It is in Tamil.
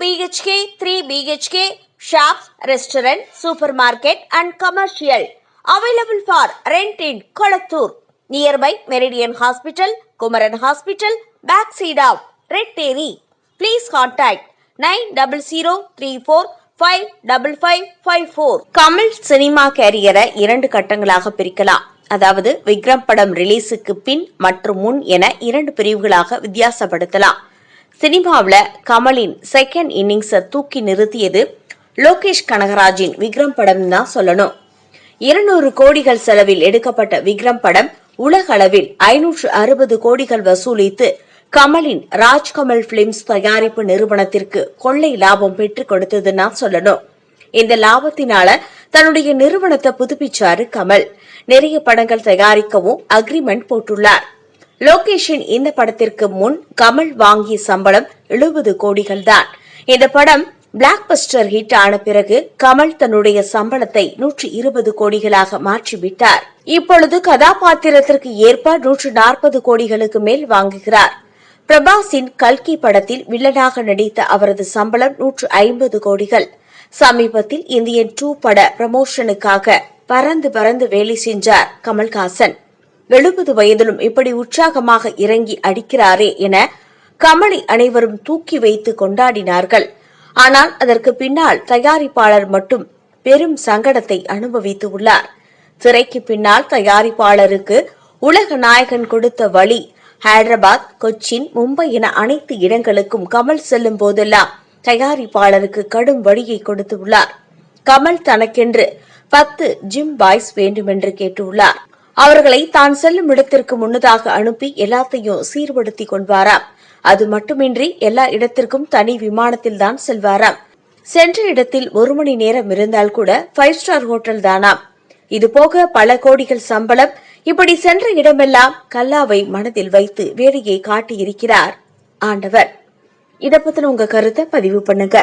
BHK, 3 BHK, shops, restaurant, supermarket and commercial. Available for rent in Kolattur. Nearby Meridian Hospital, Kumaran Hospital, backside of Red Terry. Please contact 9034555554. Kamal cinema கேரியரை 2 கட்டங்களாக பிரிக்கலாம். அதாவது விக்ரம் படம் ரிலீஸுக்கு பின் மற்றும் முன் என 2 பிரிவுகளாக வித்தியாசப்படுத்தலாம். சினிமாவில் கமலின் செகண்ட் இன்னிங்ஸை தூக்கி நிறுத்தியது லோகேஷ் கனகராஜின் விக்ரம் படம் தான் சொல்லணும். 200 கோடிகள் செலவில் எடுக்கப்பட்ட விக்ரம் படம் உலக அளவில் 560 கோடிகள் வசூலித்து கமலின் ராஜ்கமல் பிலிம்ஸ் தயாரிப்பு நிறுவனத்திற்கு கொள்ளை லாபம் பெற்றுக் கொடுத்ததுன்னா சொல்லணும். இந்த லாபத்தினால தன்னுடைய நிறுவனத்தை புதுப்பிச்சாரு கமல். நிறைய படங்கள் தயாரிக்கவும் அக்ரிமெண்ட் போட்டுள்ளார். லோகேஷின் இந்த படத்திற்கு முன் கமல் வாங்கிய சம்பளம் 70 கோடிகள் தான். இந்த படம் பிளாக் பஸ்டர் ஹிட் ஆன பிறகு கமல் தன்னுடைய சம்பளத்தை 120 கோடிகளாக மாற்றிவிட்டார். இப்பொழுது கதாபாத்திரத்திற்கு ஏற்ப 140 கோடிகளுக்கு மேல் வாங்குகிறார். பிரபாஸின் கல்கி படத்தில் வில்லனாக நடித்த அவரது சம்பளம் 150 கோடிகள். சமீபத்தில் இந்தியன் 2 பட ப்ரமோஷனுக்காக பறந்து பறந்து வேலை சென்றார் கமல்ஹாசன். 70 வயதிலும் இப்படி உற்சாகமாக இறங்கி அடிக்கிறாரே என கமலை அனைவரும் தூக்கி வைத்து கொண்டாடினார்கள். ஆனால் அதற்கு பின்னால் தயாரிப்பாளர் மட்டும் பெரும் சங்கடத்தை அனுபவித்து உள்ளார். திரைக்கு பின்னால் தயாரிப்பாளருக்கு உலக நாயகன் கொடுத்த வழி. ஹைதராபாத், கொச்சின், மும்பை என அனைத்து இடங்களுக்கும் கமல் செல்லும் போதெல்லாம் தயாரிப்பாளருக்கு கடும் வழியை கொடுத்துள்ளார். கமல் தனக்கென்று 10 ஜிம் பாய்ஸ் வேண்டுமென்று கேட்டுள்ளார். அவர்களை தான் செல்லும் இடத்திற்கு முன்னதாக அனுப்பி எல்லாத்தையும் சீர்படுத்திக் கொள்வாராம். அது மட்டுமின்றி எல்லா இடத்திற்கும் தனி விமானத்தில் தான் செல்வாராம். சென்ற இடத்தில் 1 மணி நேரம் இருந்தால் கூட 5 ஸ்டார் ஹோட்டல் தானாம். இதுபோக பல கோடிகள் சம்பளம். இப்படி சென்ற இடமெல்லாம் கல்லாவை மனதில் வைத்து வேலையை காட்டியிருக்கிறார் ஆண்டவர். இதை பத்தின உங்க கருத்தை பதிவு பண்ணுங்க.